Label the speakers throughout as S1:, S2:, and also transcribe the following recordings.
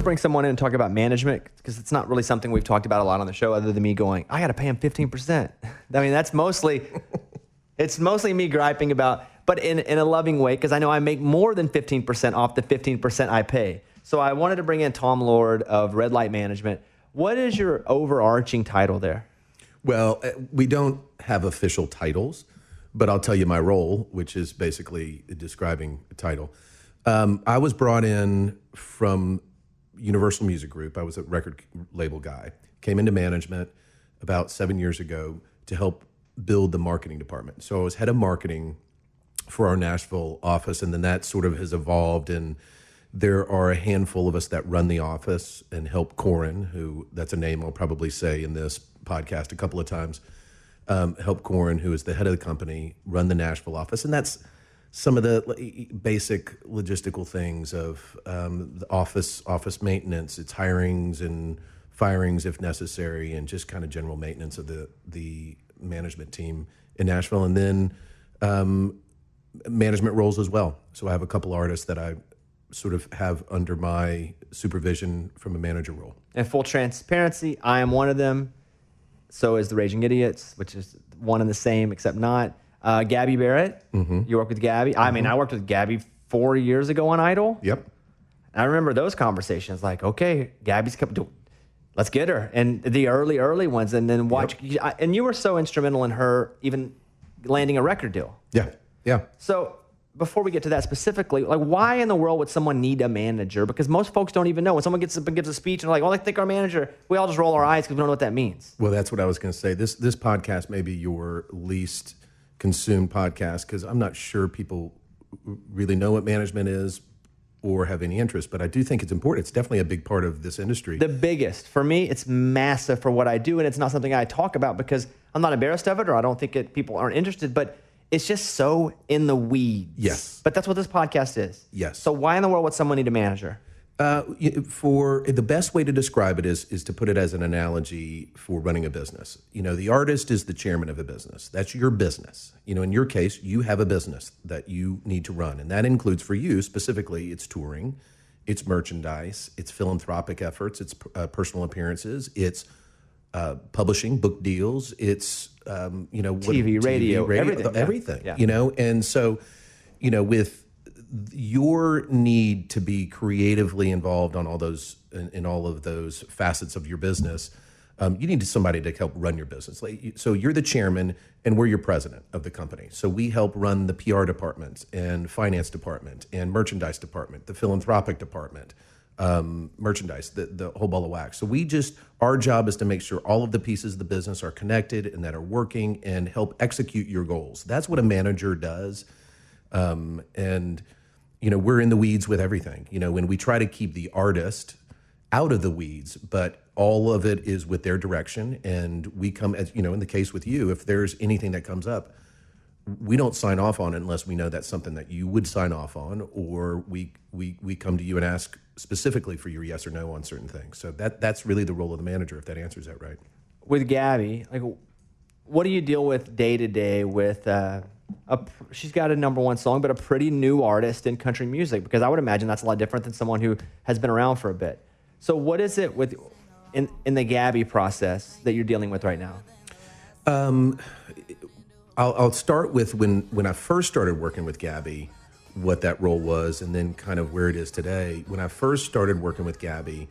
S1: bring someone in and talk about management, because it's not really something we've talked about a lot on the show other than me going, I got to pay him 15%. I mean, that's mostly, it's mostly me griping about, but in a loving way, because I know I make more than 15% off the 15% I pay. So I wanted to bring in Tom Lord of Red Light Management. What is your overarching title there?
S2: Well, we don't have official titles, but I'll tell you my role, which is basically describing a title. I was brought in from Universal Music Group. I was a record label guy. Came into management about 7 years ago to help build the marketing department. So I was head of marketing for our Nashville office, and then that sort of has evolved, and there are a handful of us that run the office and help Corin, who, that's a name I'll probably say in this podcast a couple of times, help Corin, who is the head of the company, run the Nashville office. And that's some of the basic logistical things of the office maintenance. It's hirings and firings if necessary, and just kind of general maintenance of the management team in Nashville. And then management roles as well. So I have a couple artists that I sort of have under my supervision from a manager role.
S1: And full transparency, I am one of them. So is the Raging Idiots, which is one and the same, except not. Gabby Barrett, you work with Gabby. I mean, I worked with Gabby 4 years ago on Idol.
S2: Yep.
S1: I remember those conversations, like, okay, Gabby's coming, let's get her. And the early ones, and then watch. Yep. And you were so instrumental in her even landing a record deal.
S2: Yeah, yeah.
S1: So before we get to that specifically, like, why in the world would someone need a manager? Because most folks don't even know. When someone gets up and gives a speech and they're like, well, I think our manager, we all just roll our eyes because we don't know what that means.
S2: Well, that's what I was going to say. This podcast may be your least consumed podcast, because I'm not sure people really know what management is or have any interest, but I do think it's important. It's definitely a big part of this industry.
S1: The biggest. For me, it's massive for what I do, and it's not something I talk about because I'm not embarrassed of it, or I don't think people aren't interested, but it's just so in the weeds.
S2: Yes.
S1: But that's what this podcast is.
S2: Yes.
S1: So why in the world would someone need a manager?
S2: For the best way to describe it is to put it as an analogy for running a business. You know, the artist is the chairman of a business. That's your business. You know, in your case, you have a business that you need to run, and that includes, for you specifically, it's touring, it's merchandise, it's philanthropic efforts, it's personal appearances, it's publishing, book deals, it's
S1: TV, radio,
S2: everything.
S1: Yeah.
S2: You know, and so, you know, with your need to be creatively involved on all those in all of those facets of your business, you need somebody to help run your business. So you're the chairman, and we're your president of the company. So we help run the PR department and finance department and merchandise department, the philanthropic department, merchandise, the whole ball of wax. So our job is to make sure all of the pieces of the business are connected and that are working, and help execute your goals. That's what a manager does. And you know, we're in the weeds with everything. You know, when we try to keep the artist out of the weeds, but all of it is with their direction. And we come, as you know, in the case with you, if there's anything that comes up, we don't sign off on it unless we know that's something that you would sign off on, or we come to you and ask specifically for your yes or no on certain things. So that's really the role of the manager, if that answers that right.
S1: With Gabby, like, what do you deal with day to day with? She's got a #1 song, but a pretty new artist in country music, because I would imagine that's a lot different than someone who has been around for a bit. So what is it in the Gabby process that you're dealing with right now?
S2: I'll start with when I first started working with Gabby, what that role was, and then kind of where it is today. When I first started working with Gabby,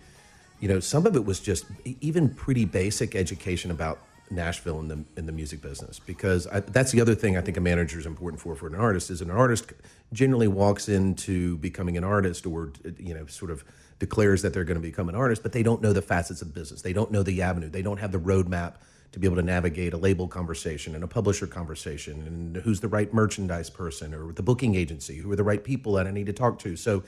S2: you know, some of it was just even pretty basic education about Nashville in the music business, because that's the other thing I think a manager is important for an artist. Is an artist generally walks into becoming an artist, or you know, sort of declares that they're going to become an artist, but they don't know the facets of business. They don't know the avenue. They don't have the roadmap to be able to navigate a label conversation and a publisher conversation, and who's the right merchandise person, or the booking agency, who are the right people that I need to talk to. So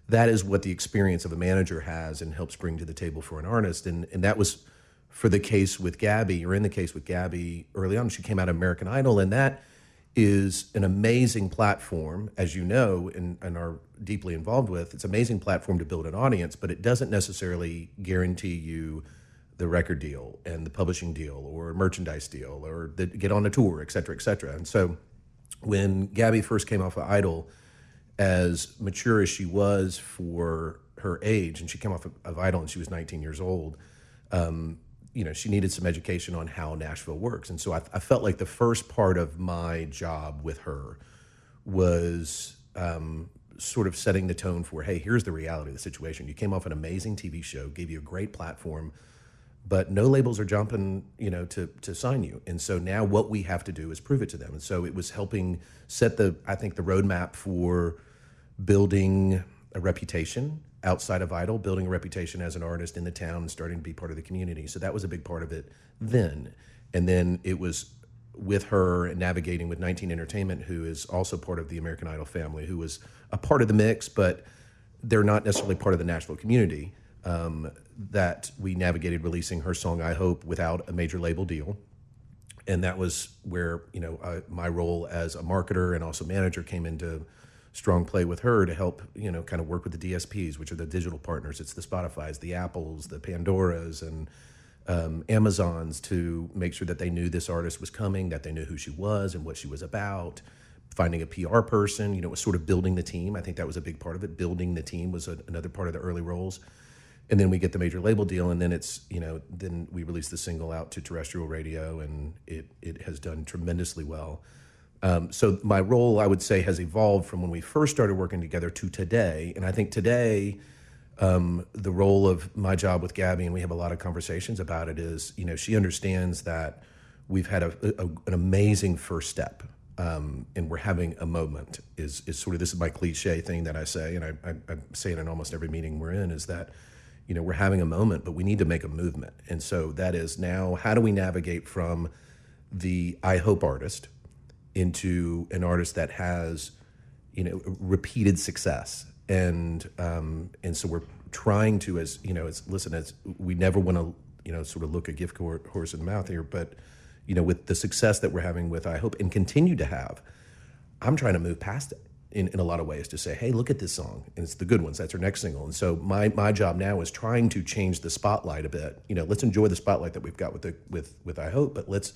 S2: that is what the experience of a manager has and helps bring to the table for an artist, and that was for the case with Gabby, or in the case with Gabby early on. She came out of American Idol, and that is an amazing platform, as you know, and are deeply involved with. It's an amazing platform to build an audience, but it doesn't necessarily guarantee you the record deal and the publishing deal or merchandise deal or get on a tour, et cetera, et cetera. And so when Gabby first came off of Idol, as mature as she was for her age, and she came off of Idol, and she was 19 years old. She needed some education on how Nashville works, and so I felt like the first part of my job with her was sort of setting the tone for, hey, here's the reality of the situation. You came off an amazing TV show, gave you a great platform, but no labels are jumping, to sign you. And so now what we have to do is prove it to them. And so it was helping set the roadmap for building a reputation outside of Idol, building a reputation as an artist in the town and starting to be part of the community. So that was a big part of it then. And then it was with her and navigating with 19 Entertainment, who is also part of the American Idol family, who was a part of the mix, but they're not necessarily part of the Nashville community, that we navigated releasing her song, I Hope, without a major label deal. And that was where, my role as a marketer and also manager came into strong play with her to help, kind of work with the DSPs, which are the digital partners. It's the Spotifys, the Apples, the Pandoras, and Amazons, to make sure that they knew this artist was coming, that they knew who she was and what she was about. Finding a PR person, it was sort of building the team. I think that was a big part of it. Building the team was another part of the early roles. And then we get the major label deal, and then then we release the single out to terrestrial radio, and it has done tremendously well. So my role, I would say, has evolved from when we first started working together to today. And I think today, the role of my job with Gabby, and we have a lot of conversations about it, is, she understands that we've had an amazing first step, and we're having a moment. Is sort of, this is my cliche thing that I say, and I say it in almost every meeting we're in, is that, we're having a moment, but we need to make a movement. And so that is now, how do we navigate from the I Hope artist into an artist that has, repeated success? And so we're trying to, as we never want to, sort of look a gift horse in the mouth here, but, with the success that we're having with I Hope and continue to have, I'm trying to move past it in a lot of ways to say, hey, look at this song, and it's the good ones. That's our next single. And so my job now is trying to change the spotlight a bit. Let's enjoy the spotlight that we've got with I Hope, but let's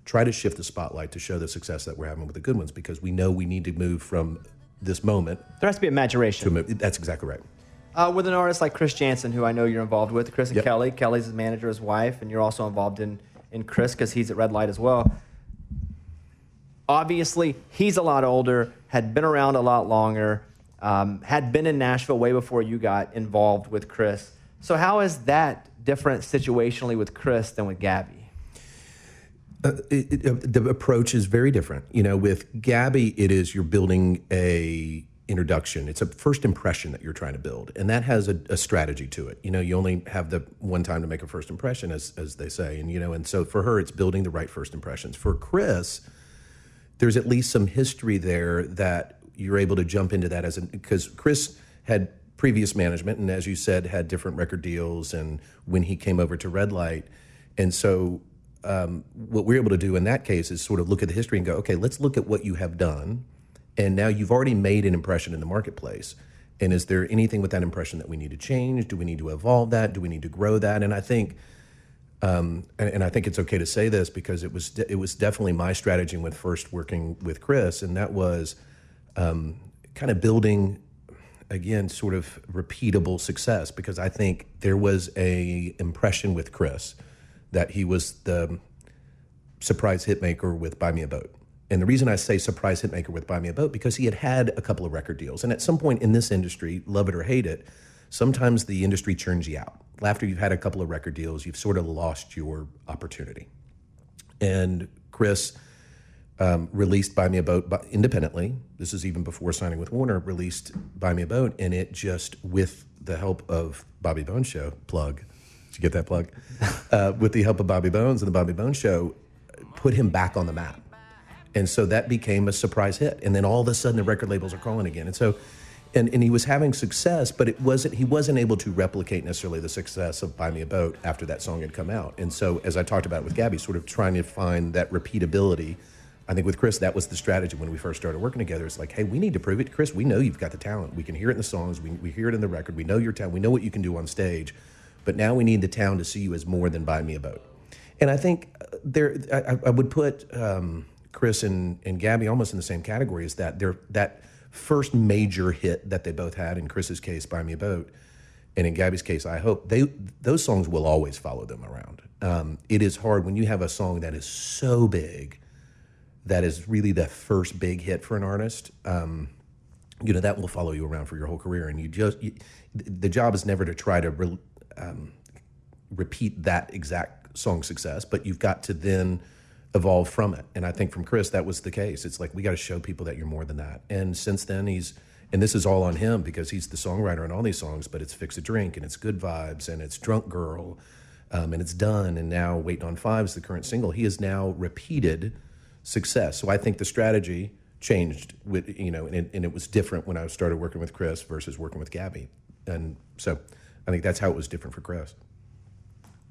S2: try to shift the spotlight to show the success that we're having with the good ones, because we know we need to move from this moment.
S1: There has to be a maturation.
S2: That's exactly right.
S1: With an artist like Chris Jansen, who I know you're involved with, Chris and
S2: Yep.
S1: Kelly. Kelly's his manager, his wife, and you're also involved in Chris because he's at Red Light as well. Obviously, he's a lot older, had been around a lot longer, had been in Nashville way before you got involved with Chris. So how is that different situationally with Chris than with Gabby?
S2: The approach is very different. With Gabby, it is, you're building a introduction. It's a first impression that you're trying to build, and that has a strategy to it. You only have the one time to make a first impression, as they say, and so for her, it's building the right first impressions. For Chris, there's at least some history there that you're able to jump into that because Chris had previous management, and as you said, had different record deals, and when he came over to Red Light, and so what we're able to do in that case is sort of look at the history and go, okay, let's look at what you have done. And now you've already made an impression in the marketplace. And is there anything with that impression that we need to change? Do we need to evolve that? Do we need to grow that? And I think, and I think it's okay to say this because it was definitely my strategy when first working with Chris. And that was kind of building, again, sort of repeatable success, because I think there was a impression with Chris that he was the surprise hitmaker with Buy Me a Boat. And the reason I say surprise hitmaker with Buy Me a Boat, because he had a couple of record deals. And at some point in this industry, love it or hate it, sometimes the industry churns you out. After you've had a couple of record deals, you've sort of lost your opportunity. And Chris released Buy Me a Boat independently. This is even before signing with Warner, released Buy Me a Boat. And it just, with the help of Bobby Bones Show, plug, did you get that plug? With the help of Bobby Bones and the Bobby Bones Show, put him back on the map. And so that became a surprise hit. And then all of a sudden the record labels are calling again. And so, and he was having success, but he wasn't able to replicate necessarily the success of Buy Me a Boat after that song had come out. And so, as I talked about with Gabby, sort of trying to find that repeatability. I think with Chris, that was the strategy when we first started working together. It's like, hey, we need to prove it. Chris, we know you've got the talent. We can hear it in the songs. We hear it in the record. We know your talent. We know what you can do on stage. But now we need the town to see you as more than Buy Me a Boat. And I think I would put Chris and Gabby almost in the same category, is that that first major hit that they both had, in Chris's case, Buy Me a Boat, And in Gabby's case, I hope those songs will always follow them around. It is hard when you have a song that is so big, that is really the first big hit for an artist. That will follow you around for your whole career. And the job is never to try to repeat that exact song success, but you've got to then evolve from it. And I think from Chris, that was the case. It's like, we got to show people that you're more than that. And since then and this is all on him because he's the songwriter on all these songs, but it's Fix a Drink and it's Good Vibes and it's Drunk Girl and it's Done. And now Waiting on Five is the current single. He has now repeated success. So I think the strategy changed and it was different when I started working with Chris versus working with Gabby. And so I think that's how it was different for Chris.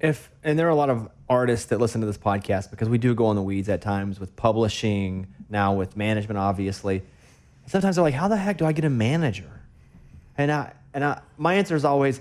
S1: And there are a lot of artists that listen to this podcast because we do go in the weeds at times with publishing, now with management, obviously. Sometimes they're like, how the heck do I get a manager? And my answer is always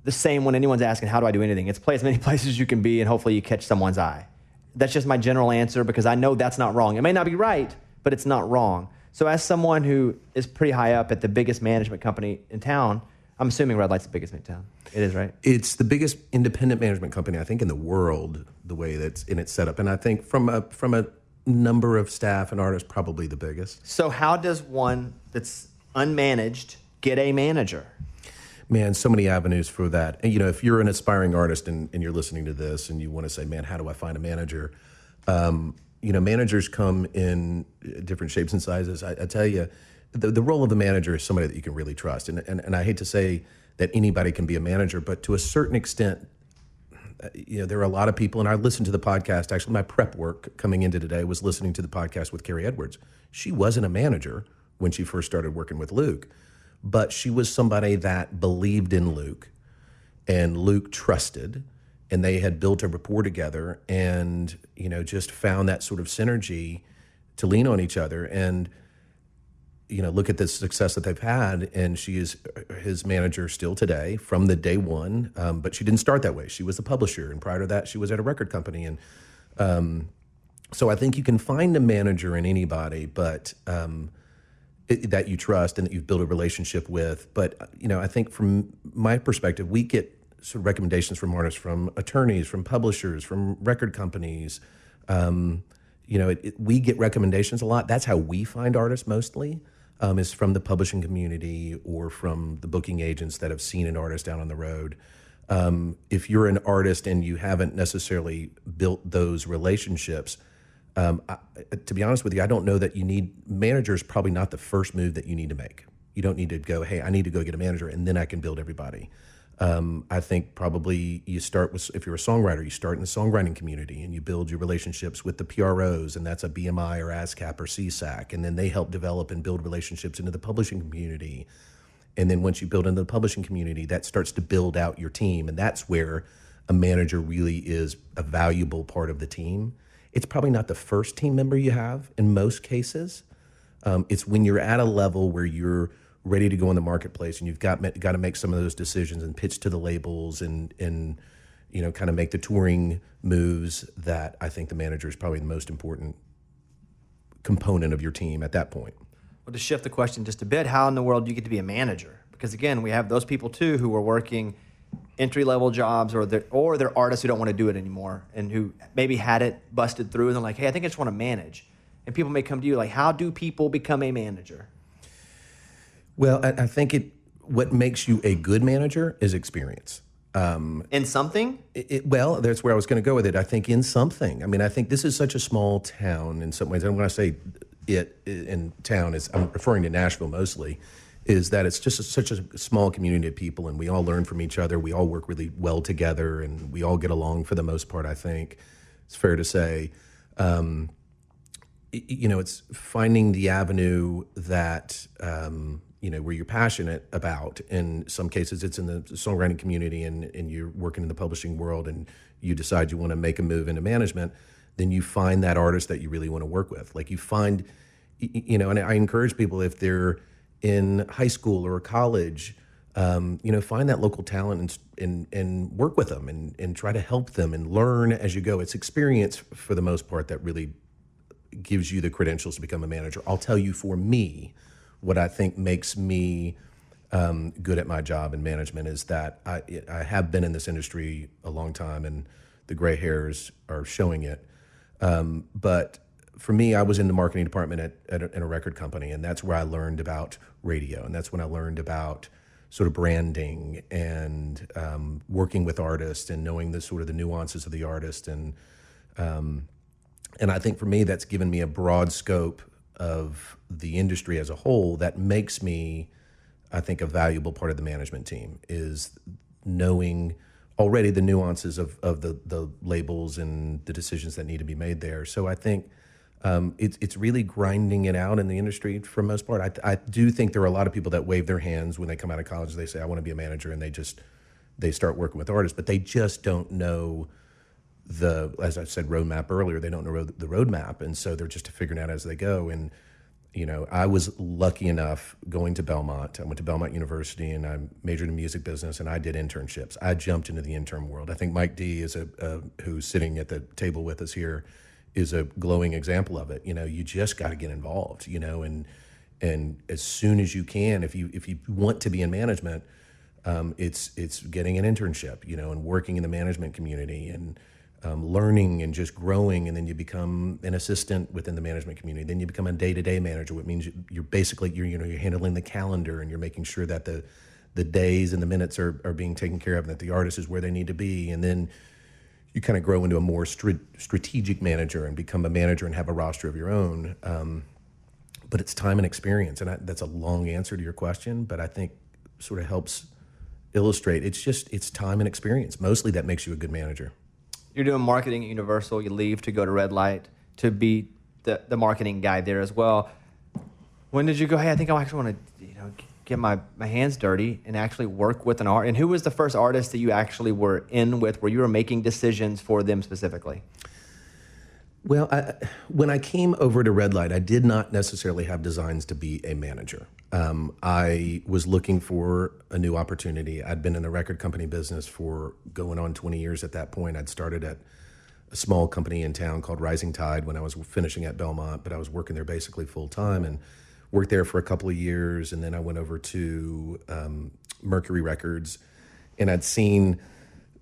S1: the same when anyone's asking, how do I do anything? It's play as many places as you can be and hopefully you catch someone's eye. That's just my general answer because I know that's not wrong. It may not be right, but it's not wrong. So as someone who is pretty high up at the biggest management company in town, I'm assuming Red Light's the biggest in town. It is, right?
S2: It's the biggest independent management company, I think, in the world, the way that's in its setup. And I think from a number of staff and artists, probably the biggest.
S1: So how does one that's unmanaged get a manager?
S2: Man, so many avenues for that. And, if you're an aspiring artist and you're listening to this and you want to say, man, how do I find a manager? Managers come in different shapes and sizes. I tell you, the role of the manager is somebody that you can really trust. And I hate to say that anybody can be a manager, but to a certain extent, there are a lot of people, and I listened to the podcast. Actually, my prep work coming into today was listening to the podcast with Carrie Edwards. She wasn't a manager when she first started working with Luke, but she was somebody that believed in Luke, and Luke trusted, and they had built a rapport together and, just found that sort of synergy to lean on each other. And, look at the success that they've had, and she is his manager still today from the day one. But she didn't start that way. She was the publisher, and prior to that, she was at a record company. And so I think you can find a manager in anybody, but that you trust and that you've built a relationship with. But I think from my perspective, we get sort of recommendations from artists, from attorneys, from publishers, from record companies. We get recommendations a lot. That's how we find artists mostly. Is from the publishing community or from the booking agents that have seen an artist out on the road. If you're an artist and you haven't necessarily built those relationships, to be honest with you, I don't know that you need managers. Probably not the first move that you need to make. You don't need to go, hey, I need to go get a manager and then I can build everybody. I think probably you start with, if you're a songwriter, you start in the songwriting community and you build your relationships with the PROs, and that's a BMI or ASCAP or CSAC, and then they help develop and build relationships into the publishing community. And then once you build into the publishing community, that starts to build out your team, and that's where a manager really is a valuable part of the team. It's probably not the first team member you have in most cases. It's when you're at a level where you're ready to go in the marketplace and you've got to make some of those decisions and pitch to the labels and kind of make the touring moves, that I think the manager is probably the most important component of your team at that point.
S1: Well, to shift the question just a bit, how in the world do you get to be a manager? Because again, we have those people too who are working entry-level jobs, or they're artists who don't want to do it anymore and who maybe had it busted through and they're like, hey, I think I just want to manage. And people may come to you like, how do people become a manager?
S2: Well, I think what makes you a good manager is experience.
S1: In something?
S2: Well, that's where I was going to go with it. I think in something. I mean, I think this is such a small town in some ways. And when I say it in town, I'm referring to Nashville mostly, is that it's just such a small community of people, and we all learn from each other. We all work really well together, and we all get along for the most part, I think. It's fair to say. It's finding the avenue that... where you're passionate about. In some cases, it's in the songwriting community and you're working in the publishing world and you decide you want to make a move into management, then you find that artist that you really want to work with. Like you find, and I encourage people, if they're in high school or college, find that local talent and work with them and try to help them and learn as you go. It's experience for the most part that really gives you the credentials to become a manager. I'll tell you, for me, what I think makes me good at my job in management is that I have been in this industry a long time, and the gray hairs are showing it. But for me, I was in the marketing department in a record company, and that's where I learned about radio, and that's when I learned about sort of branding and working with artists and knowing the sort of the nuances of the artist, and I think for me that's given me a broad scope of the industry as a whole that makes me, I think, a valuable part of the management team is knowing already the nuances of the labels and the decisions that need to be made there. So I think it's really grinding it out in the industry for the most part. I do think there are a lot of people that wave their hands when they come out of college. They say, I want to be a manager, and they start working with artists, but they just don't know as I said, roadmap earlier. They don't know the roadmap, and so they're just figuring out as they go. And I was lucky enough going to Belmont. I went to Belmont University, and I majored in music business, and I did internships. I jumped into the intern world. I think Mike D is who's sitting at the table with us here is a glowing example of it. You just got to get involved. And as soon as you can, if you want to be in management, it's getting an internship. And working in the management community and learning and just growing, and then you become an assistant within the management community. Then you become a day-to-day manager, which means you're basically you're handling the calendar, and you're making sure that the days and the minutes are being taken care of, and that the artist is where they need to be. And then you kind of grow into a more strategic manager and become a manager and have a roster of your own. But it's time and experience, and that's a long answer to your question, but I think sort of helps illustrate. It's time and experience. Mostly that makes you a good manager.
S1: You're doing marketing at Universal. You leave to go to Red Light to be the marketing guy there as well. When did you go, hey, I think I actually want to get my hands dirty and actually work with an art? And who was the first artist that you actually were in with, where you were making decisions for them specifically?
S2: Well, when I came over to Red Light, I did not necessarily have designs to be a manager. I was looking for a new opportunity. I'd been in the record company business for going on 20 years at that point. I'd started at a small company in town called Rising Tide when I was finishing at Belmont, but I was working there basically full time and worked there for a couple of years. And then I went over to Mercury Records, and I'd seen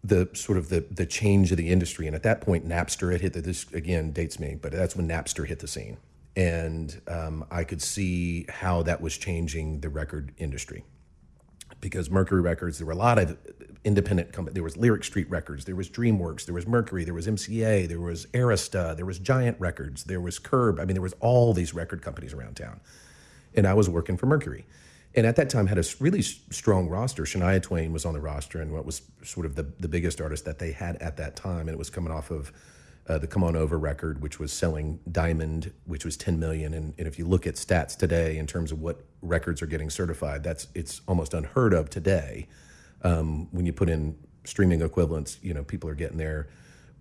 S2: the change of the industry. And at that point, Napster had hit this again dates me, but that's when Napster hit the scene. And I could see how that was changing the record industry. Because Mercury Records, there were a lot of independent companies. There was Lyric Street Records, there was DreamWorks, there was Mercury, there was MCA, there was Arista, there was Giant Records, there was Curb. I mean, there was all these record companies around town. And I was working for Mercury. And at that time had a really strong roster. Shania Twain was on the roster, and what was sort of the biggest artist that they had at that time. And it was coming off of the Come On Over record, which was selling Diamond, which was 10 million. And if you look at stats today in terms of what records are getting certified, it's almost unheard of today. When you put in streaming equivalents, people are getting there.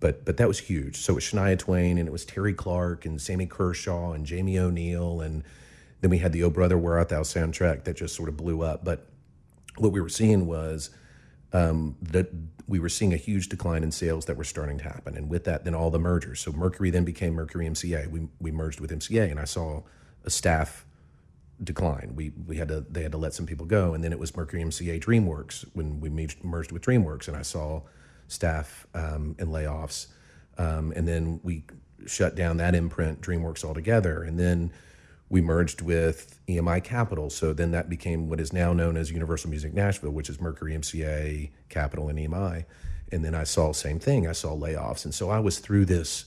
S2: But that was huge. So it was Shania Twain, and it was Terry Clark and Sammy Kershaw and Jamie O'Neill, and then we had the Oh Brother Where Art Thou soundtrack that just sort of blew up. But what we were seeing was that we were seeing a huge decline in sales that were starting to happen. And with that, then all the mergers. So Mercury then became Mercury MCA. We merged with MCA, and I saw a staff decline. They had to let some people go. And then it was Mercury MCA DreamWorks when we merged with DreamWorks, and I saw staff and layoffs. And then we shut down that imprint, DreamWorks, altogether. And then we merged with EMI Capital. So then that became what is now known as Universal Music Nashville, which is Mercury, MCA, Capital, and EMI. And then I saw same thing. I saw layoffs. And so I was through this,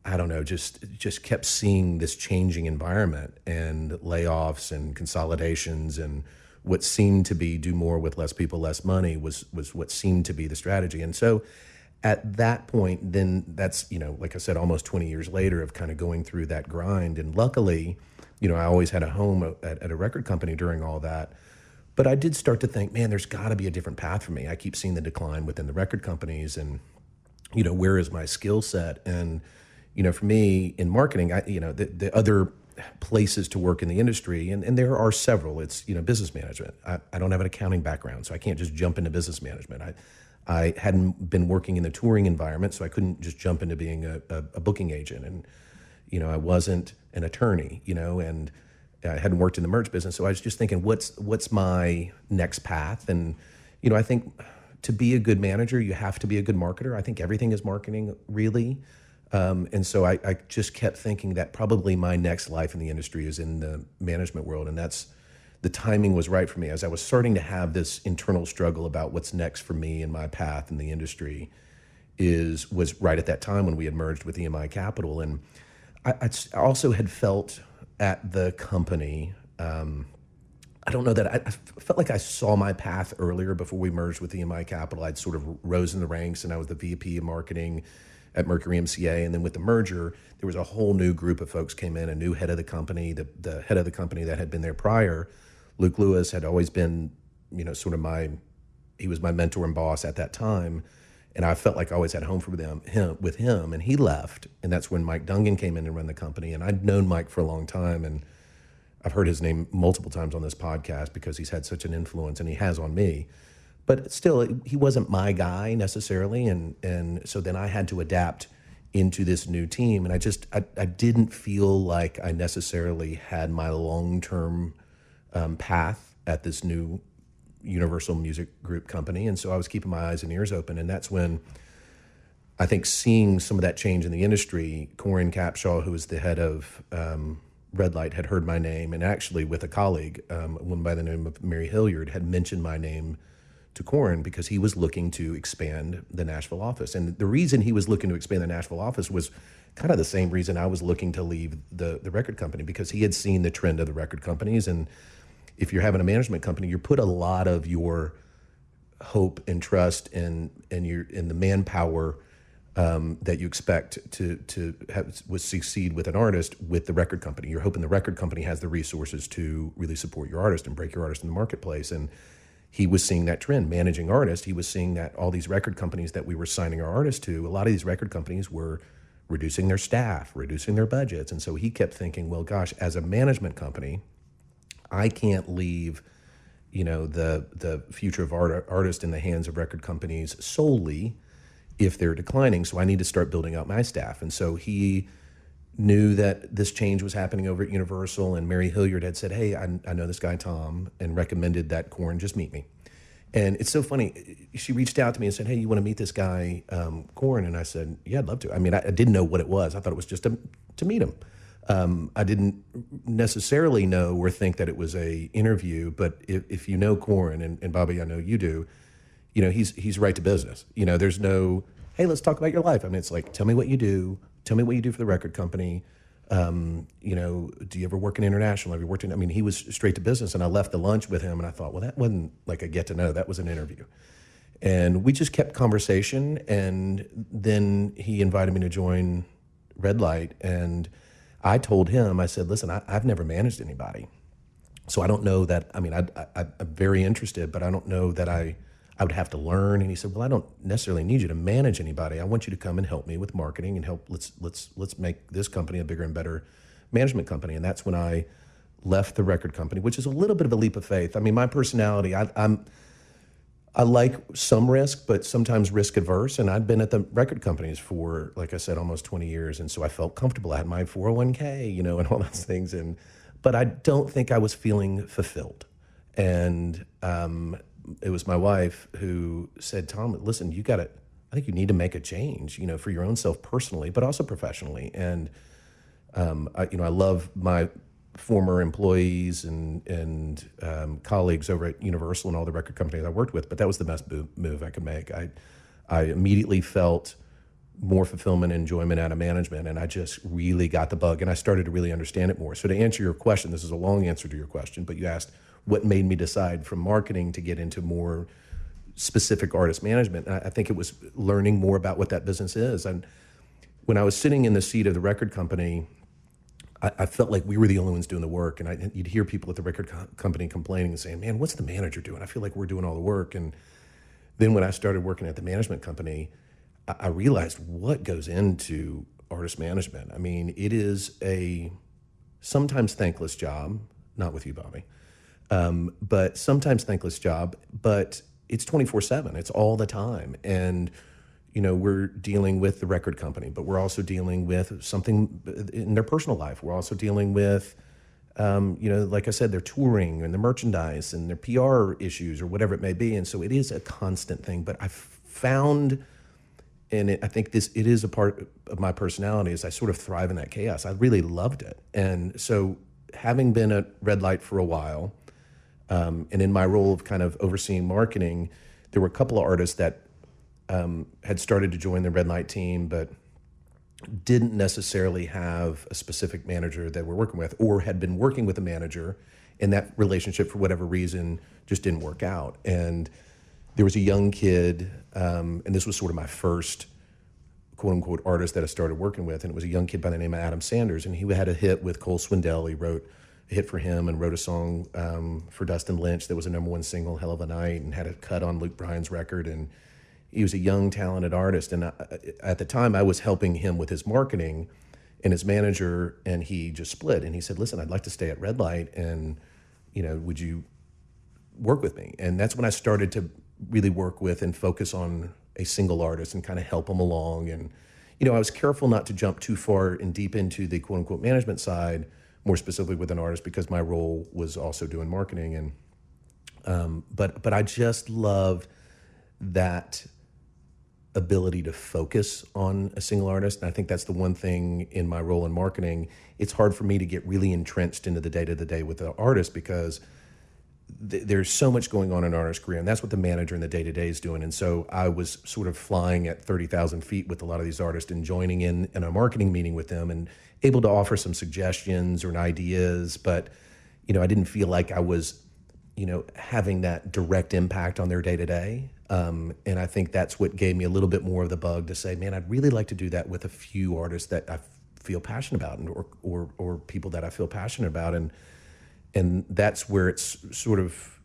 S2: I don't know, just kept seeing this changing environment and layoffs and consolidations, and what seemed to be do more with less people, less money was what seemed to be the strategy. And so at that point, then that's, like I said, almost 20 years later of kind of going through that grind. And luckily, I always had a home at a record company during all that. But I did start to think, man, there's got to be a different path for me. I keep seeing the decline within the record companies, and, where is my skill set? And, for me in marketing, the other places to work in the industry, and there are several, it's, business management. I don't have an accounting background, so I can't just jump into business management. I hadn't been working in the touring environment, so I couldn't just jump into being a booking agent. And, I wasn't an attorney, and I hadn't worked in the merch business, so I was just thinking, what's my next path? And I think to be a good manager, you have to be a good marketer. I think everything is marketing, really. And so I just kept thinking that probably my next life in the industry is in the management world, and the timing was right for me as I was starting to have this internal struggle about what's next for me and my path in the industry. Was right at that time when we had merged with EMI Capital, and I also had felt at the company. I don't know that I felt like I saw my path earlier before we merged with EMI Capital. I'd sort of rose in the ranks, and I was the VP of marketing at Mercury MCA. And then with the merger, there was a whole new group of folks came in, a new head of the company. The head of the company that had been there prior, Luke Lewis, had always been, sort of he was my mentor and boss at that time. And I felt like I always had home with him, and he left. And that's when Mike Dungan came in and ran the company. And I'd known Mike for a long time, and I've heard his name multiple times on this podcast because he's had such an influence, and he has on me. But still, he wasn't my guy necessarily. And so then I had to adapt into this new team. And I didn't feel like I necessarily had my long-term path at this new Universal Music Group company. And so I was keeping my eyes and ears open. And that's when I think seeing some of that change in the industry, Corin Capshaw, who was the head of Red Light, had heard my name. And actually with a colleague, one by the name of Mary Hilliard, had mentioned my name to Corin because he was looking to expand the Nashville office. And the reason he was looking to expand the Nashville office was kind of the same reason I was looking to leave the record company, because he had seen the trend of the record companies. And if you're having a management company, you put a lot of your hope and trust in the manpower that you expect to succeed with an artist with the record company. You're hoping the record company has the resources to really support your artist and break your artist in the marketplace. And he was seeing that trend, managing artists. He was seeing that all these record companies that we were signing our artists to, a lot of these record companies were reducing their staff, reducing their budgets. And so he kept thinking, well, gosh, as a management company, I can't leave, the future of artists in the hands of record companies solely if they're declining. So I need to start building out my staff. And so he knew that this change was happening over at Universal, and Mary Hilliard had said, hey, I know this guy, Tom, and recommended that Corin just meet me. And it's so funny. She reached out to me and said, hey, you want to meet this guy, Corin? And I said, yeah, I'd love to. I mean, I didn't know what it was. I thought it was just to meet him. I didn't necessarily know or think that it was a interview, but if you know Corin, and Bobby, I know you do, he's right to business. There's no, hey, let's talk about your life. I mean, it's like, tell me what you do. Tell me what you do for the record company. Do you ever work in international? Have you worked in, he was straight to business. And I left the lunch with him, and I thought, well, that wasn't like a get to know, that was an interview. And we just kept conversation. And then he invited me to join Red Light. And I told him, I said, listen, I've never managed anybody. So I don't know that, I'm very interested, but I don't know that I would have to learn. And he said, well, I don't necessarily need you to manage anybody. I want you to come and help me with marketing and let's make this company a bigger and better management company. And that's when I left the record company, which is a little bit of a leap of faith. My personality, I like some risk, but sometimes risk adverse. And I'd been at the record companies for, like I said, almost 20 years. And so I felt comfortable. I had my 401k, and all those things. But I don't think I was feeling fulfilled. And it was my wife who said, Tom, listen, I think you need to make a change, for your own self personally, but also professionally. And, I love my former employees and colleagues over at Universal and all the record companies I worked with, but that was the best move I could make. I immediately felt more fulfillment and enjoyment out of management, and I just really got the bug, and I started to really understand it more. So to answer your question, this is a long answer to your question, but you asked what made me decide from marketing to get into more specific artist management. I think it was learning more about what that business is. And when I was sitting in the seat of the record company, I felt like we were the only ones doing the work. And you'd hear people at the record company complaining and saying, man, what's the manager doing? I feel like we're doing all the work. And then when I started working at the management company, I realized what goes into artist management. It is a sometimes thankless job, not with you, Bobby, but sometimes thankless job, but it's 24/7. It's all the time. And we're dealing with the record company, but we're also dealing with something in their personal life. We're also dealing with like I said, they're touring and the merchandise and their PR issues or whatever it may be. And so it is a constant thing. But I've found, I think it is a part of my personality, is I sort of thrive in that chaos. I really loved it. And so having been at Red Light for a while, and in my role of kind of overseeing marketing, there were a couple of artists that had started to join the Red Light team, but didn't necessarily have a specific manager that we're working with, or had been working with a manager, and that relationship, for whatever reason, just didn't work out. And there was a young kid, and this was sort of my first quote-unquote artist that I started working with, and it was a young kid by the name of Adam Sanders, and he had a hit with Cole Swindell. He wrote a hit for him and wrote a song for Dustin Lynch that was a #1 single, Hell of a Night, and had a cut on Luke Bryan's record. And he was a young, talented artist. And at the time, I was helping him with his marketing and his manager, and he just split. And he said, listen, I'd like to stay at Red Light, and, would you work with me? And that's when I started to really work with and focus on a single artist and kind of help them along. And, I was careful not to jump too far and deep into the quote-unquote management side, more specifically with an artist, because my role was also doing marketing. And but I just loved that ability to focus on a single artist. And I think that's the one thing in my role in marketing. It's hard for me to get really entrenched into the day-to-day with the artist, because there's so much going on in an artist's career, and that's what the manager in the day-to-day is doing. And so I was sort of flying at 30,000 feet with a lot of these artists and joining in a marketing meeting with them and able to offer some suggestions or ideas. But, I didn't feel like I was, having that direct impact on their day-to-day. And I think that's what gave me a little bit more of the bug to say, man, I'd really like to do that with a few artists that I feel passionate about, or people that I feel passionate about. And that's where it's sort of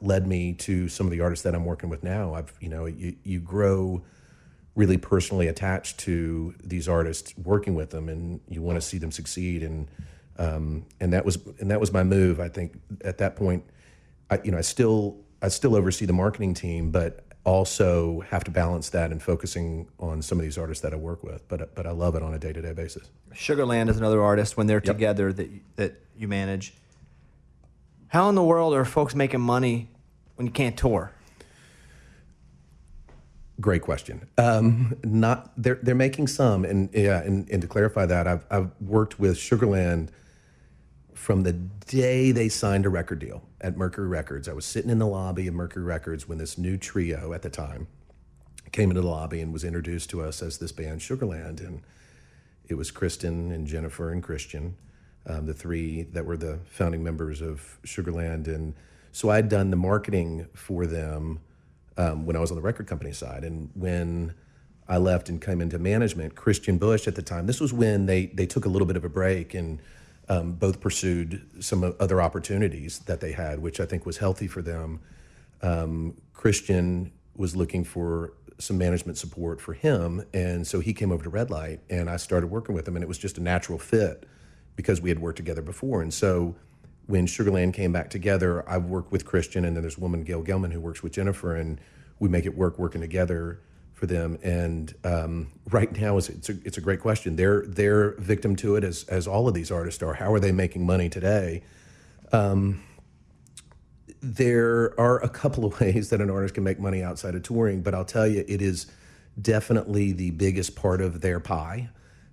S2: led me to some of the artists that I'm working with now. You grow really personally attached to these artists, working with them, and you want to see them succeed. And that was my move. I think at that point, I still oversee the marketing team, but also have to balance that and focusing on some of these artists that I work with. But I love it on a day-to-day basis.
S1: Sugarland is another artist when they're together that you manage. How in the world are folks making money when you can't tour?
S2: Great question. They're making some, and to clarify that, I've worked with Sugarland from the day they signed a record deal at Mercury Records. I was sitting in the lobby of Mercury Records when this new trio at the time came into the lobby and was introduced to us as this band Sugarland, and it was Kristen and Jennifer and Christian, the three that were the founding members of Sugarland. And so I'd done the marketing for them when I was on the record company side. And when I left and came into management, Christian Bush at the time, this was when they took a little bit of a break and both pursued some other opportunities that they had, which I think was healthy for them. Christian was looking for some management support for him, and so he came over to Red Light, and I started working with him, and it was just a natural fit because we had worked together before. And so when Sugarland came back together, I worked with Christian, and then there's a woman, Gail Gelman, who works with Jennifer, and we make it work working together for them. And right now, it's a great question. They're victim to it, as all of these artists are. How are they making money today? There are a couple of ways that an artist can make money outside of touring, but I'll tell you, it is definitely the biggest part of their pie.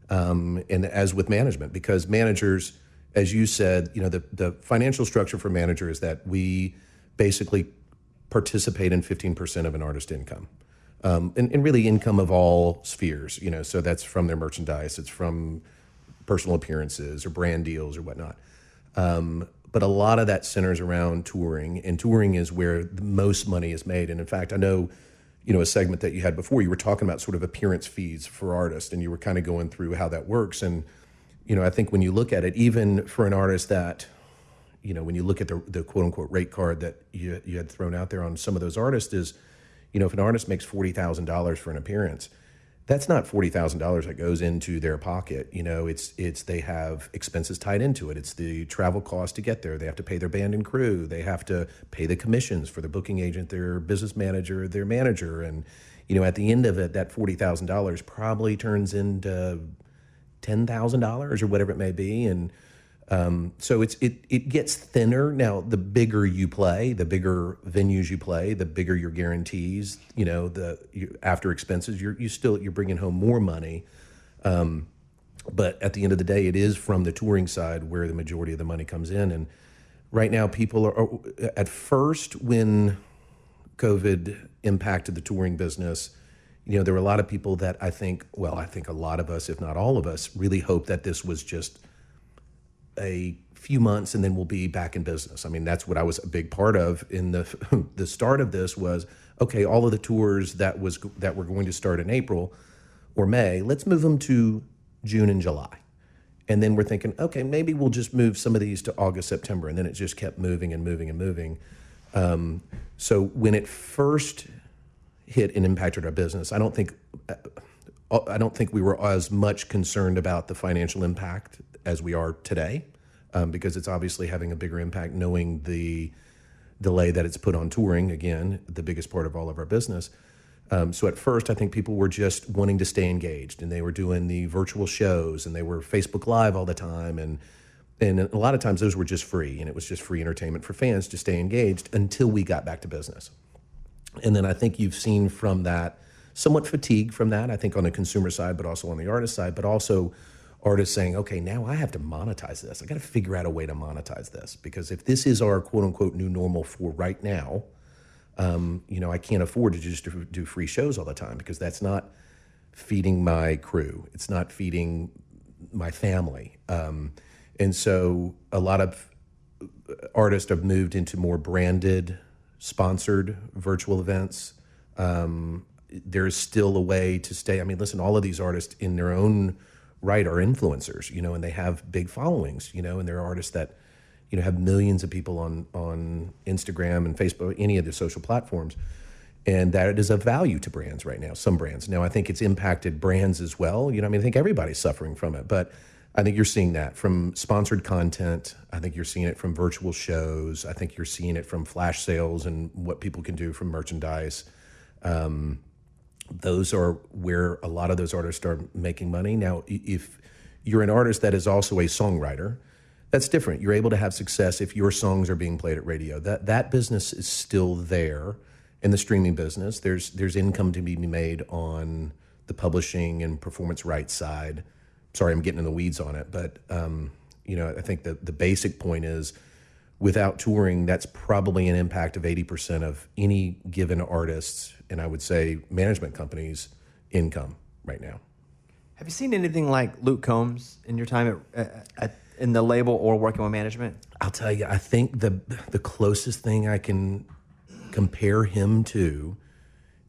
S2: And as with management, because managers, as you said, the financial structure for manager is that we basically participate in 15% of an artist's income. And really income of all spheres, so that's from their merchandise, it's from personal appearances or brand deals or whatnot. But a lot of that centers around touring, and touring is where the most money is made. And in fact, I know, a segment that you had before, you were talking about sort of appearance fees for artists, and you were kind of going through how that works. And, I think when you look at it, even for an artist that, when you look at the quote unquote rate card that you had thrown out there on some of those artists is, if an artist makes $40,000 for an appearance, that's not $40,000 that goes into their pocket. It's they have expenses tied into it. It's the travel cost to get there. They have to pay their band and crew. They have to pay the commissions for their booking agent, their business manager, their manager. And, at the end of it, that $40,000 probably turns into $10,000 or whatever it may be. And So it gets thinner. Now, the bigger you play, the bigger venues you play, the bigger your guarantees, after expenses, you're bringing home more money. But at the end of the day, it is from the touring side where the majority of the money comes in. And right now, people are at first, when COVID impacted the touring business, there were a lot of people that I think a lot of us, if not all of us, really hoped that this was just a few months and then we'll be back in business. I mean, that's what I was a big part of in the start of this was, okay, all of the tours that were going to start in April or May, let's move them to June and July. And then we're thinking, okay, maybe we'll just move some of these to August, September. And then it just kept moving and moving and moving. So when it first hit and impacted our business, I don't think we were as much concerned about the financial impact as we are today, because it's obviously having a bigger impact knowing the delay that it's put on touring, again, the biggest part of all of our business. So at first, I think people were just wanting to stay engaged, and they were doing the virtual shows, and they were Facebook Live all the time, and a lot of times those were just free, and it was just free entertainment for fans to stay engaged until we got back to business. And then I think you've seen from that, somewhat fatigue from that, I think on the consumer side, but also on the artist side, but also artists saying, okay, now I have to monetize this. I got to figure out a way to monetize this, because if this is our quote unquote new normal for right now, I can't afford to just do free shows all the time, because that's not feeding my crew. It's not feeding my family. And so a lot of artists have moved into more branded, sponsored virtual events. There's still a way to stay. I mean, listen, all of these artists in their own right are influencers, and they have big followings, and they're artists that, have millions of people on Instagram and Facebook, any of the social platforms. And that is of value to brands right now, some brands. Now, I think it's impacted brands as well. I think everybody's suffering from it, but I think you're seeing that from sponsored content. I think you're seeing it from virtual shows. I think you're seeing it from flash sales and what people can do from merchandise. Those are where a lot of those artists are making money. Now, if you're an artist that is also a songwriter, that's different. You're able to have success if your songs are being played at radio. That business is still there in the streaming business. There's income to be made on the publishing and performance rights side. Sorry, I'm getting in the weeds on it, but I think that the basic point is, without touring, that's probably an impact of 80% of any given artist's, and I would say management companies' income right now.
S1: Have you seen anything like Luke Combs in your time in the label or working with management?
S2: I'll tell you, I think the closest thing I can compare him to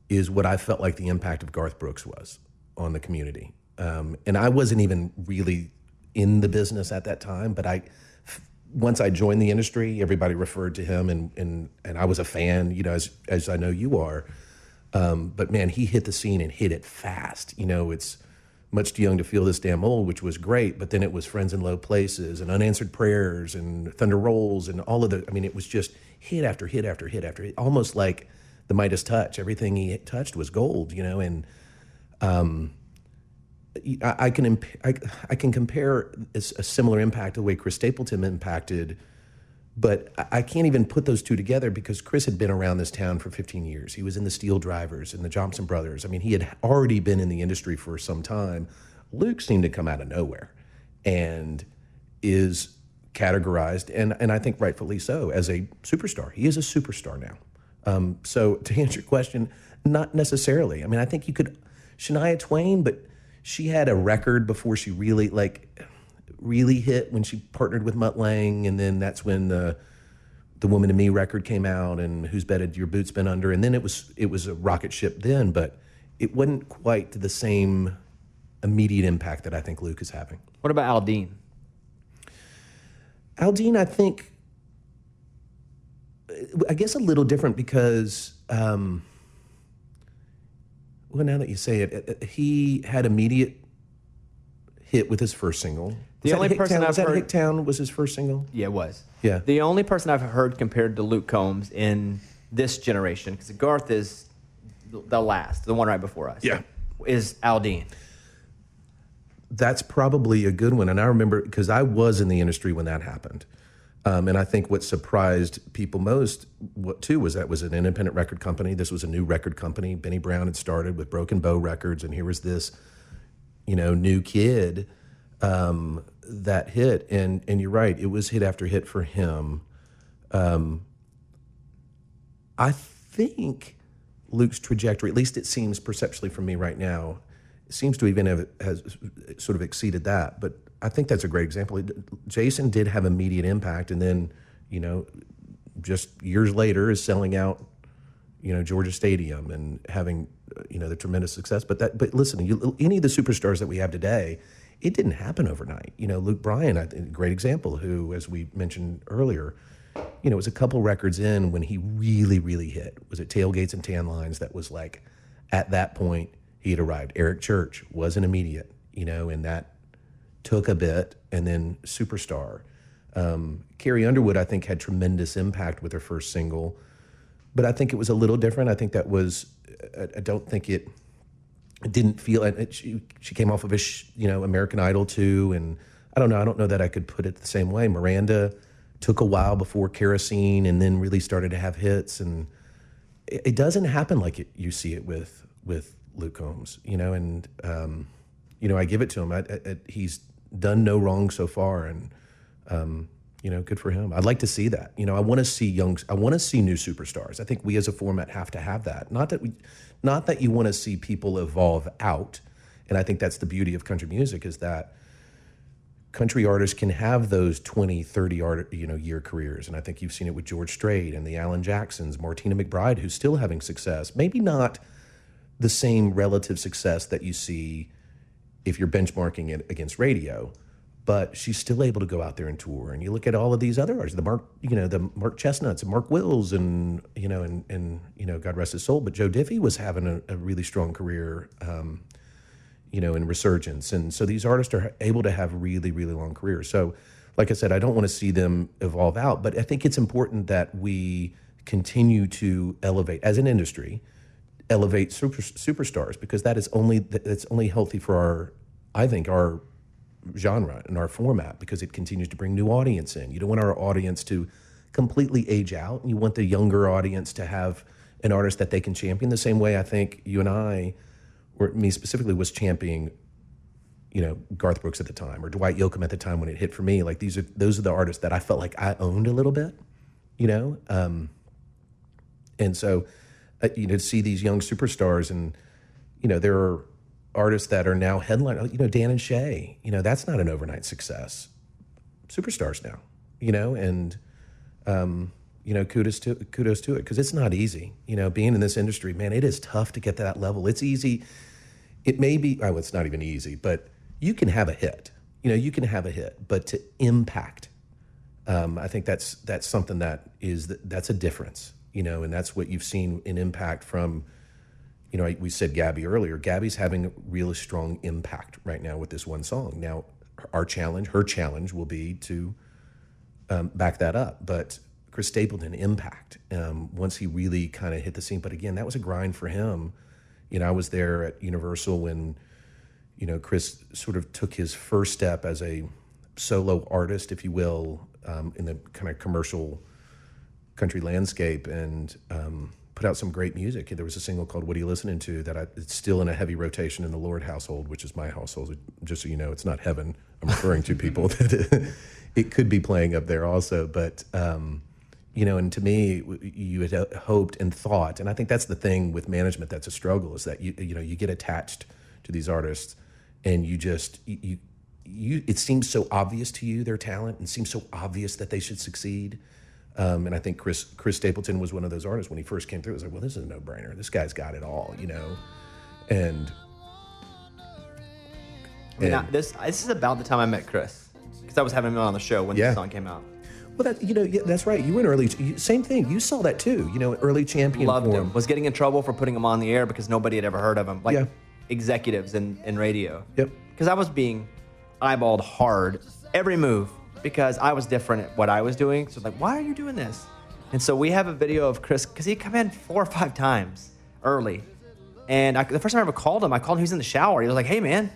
S2: is what I felt like the impact of Garth Brooks was on the community. And I wasn't even really in the business at that time, but once I joined the industry, everybody referred to him, and I was a fan, as I know you are. But man, he hit the scene and hit it fast. It's Much Too Young to Feel This Damn Old, which was great, but then it was Friends in Low Places and Unanswered Prayers and Thunder Rolls and all of it was just hit after hit after hit after hit, almost like the Midas touch. Everything he touched was gold, and I can compare a similar impact to the way Chris Stapleton impacted, but I can't even put those two together, because Chris had been around this town for 15 years. He was in the Steel Drivers and the Johnson Brothers. I mean, he had already been in the industry for some time. Luke seemed to come out of nowhere and is categorized, and I think rightfully so, as a superstar. He is a superstar now. So to answer your question, not necessarily. I mean, I think you could, Shania Twain, but she had a record before she really hit, when she partnered with Mutt Lange, and then that's when the Woman in Me record came out, and Whose Bed Had Your Boots Been Under, and then it was a rocket ship then, but it wasn't quite the same immediate impact that I think Luke is having.
S1: What about Aldean?
S2: Aldean, I guess a little different, because well, now that you say it, he had immediate hit with his first single.
S1: The only person I've heard...
S2: Hicktown was his first single?
S1: Yeah, it was.
S2: Yeah.
S1: The only person I've heard compared to Luke Combs in this generation, because Garth is the one right before us.
S2: Yeah.
S1: Is Aldean.
S2: that's probably a good one. And I remember, because I was in the industry when that happened. And I think what surprised people most, was that was an independent record company. This was a new record company. Benny Brown had started with Broken Bow Records, and here was this, new kid that hit. And you're right, it was hit after hit for him. I think Luke's trajectory, at least it seems perceptually for me right now, it seems to even has sort of exceeded that. But I think that's a great example. Jason did have immediate impact, and then, just years later is selling out, Georgia Stadium and having, the tremendous success. But listen, any of the superstars that we have today, it didn't happen overnight. Luke Bryan, I think, a great example, who, as we mentioned earlier, was a couple records in when he really, really hit. Was it Tailgates and Tan Lines? That was like, at that point, he had arrived. Eric Church wasn't immediate, and that took a bit, and then Superstar. Carrie Underwood, I think, had tremendous impact with her first single, but I think it was a little different. I think that was, I don't think it didn't feel, she came off of American Idol too, and I don't know that I could put it the same way. Miranda took a while before Kerosene, and then really started to have hits, and it doesn't happen like you see it with Luke Combs, and I give it to him. He's done no wrong so far, and good for him. I'd like to see that. I want to see new superstars. I think we as a format have to have that. Not that you want to see people evolve out, and I think that's the beauty of country music, is that country artists can have those 20, 30 year careers. And I think you've seen it with George Strait and the Alan Jacksons, Martina McBride, who's still having success. Maybe not the same relative success that you see if you're benchmarking it against radio, but she's still able to go out there and tour. And you look at all of these other artists, the Mark Chestnuts and Mark Wills, and God rest his soul. But Joe Diffie was having a really strong career, in resurgence. And so these artists are able to have really, really long careers. So, like I said, I don't want to see them evolve out, but I think it's important that we continue to elevate, as an industry, elevate superstars, because that's only healthy for our genre and our format, because it continues to bring new audience in. You don't want our audience to completely age out, and you want the younger audience to have an artist that they can champion the same way I think you and I, or me specifically, was championing, Garth Brooks at the time, or Dwight Yoakam at the time when it hit for me. Like, those are the artists that I felt like I owned a little bit, and so, to see these young superstars, and, there are artists that are now headlining, Dan and Shay, that's not an overnight success. Superstars now, and, kudos to it, because it's not easy, being in this industry, man. It is tough to get to that level. It's easy. It may be, it's not even easy, but you can have a hit, but to impact, I think that's something that's a difference, and that's what you've seen in impact from, we said Gabby earlier. Gabby's having a really strong impact right now with this one song. Now, her challenge will be to back that up. But Chris Stapleton, impact, once he really kind of hit the scene. But again, that was a grind for him. I was there at Universal when, Chris sort of took his first step as a solo artist, if you will, in the kind of commercial country landscape, and put out some great music. There was a single called "What Are You Listening To" that it's still in a heavy rotation in the Lord household, which is my household. Just so you know, it's not heaven. I'm referring to people that it could be playing up there also. But and to me, you had hoped and thought, and I think that's the thing with management that's a struggle, is that you get attached to these artists, and it seems so obvious to you, their talent, and seems so obvious that they should succeed. And I think Chris Stapleton was one of those artists when he first came through. It was like, well, this is a no-brainer. This guy's got it all, And
S1: this is about the time I met Chris, because I was having him on the show when the song came out.
S2: Well, that's right. You were an early, same thing. You saw that too. Early champion.
S1: Loved him. Was getting in trouble for putting him on the air because nobody had ever heard of him. Executives in radio.
S2: Yep.
S1: Because I was being eyeballed hard every move, because I was different at what I was doing. So like, why are you doing this? And so we have a video of Chris, because he'd come in 4 or 5 times early. And the first time I ever called him, he was in the shower. He was like, hey, man,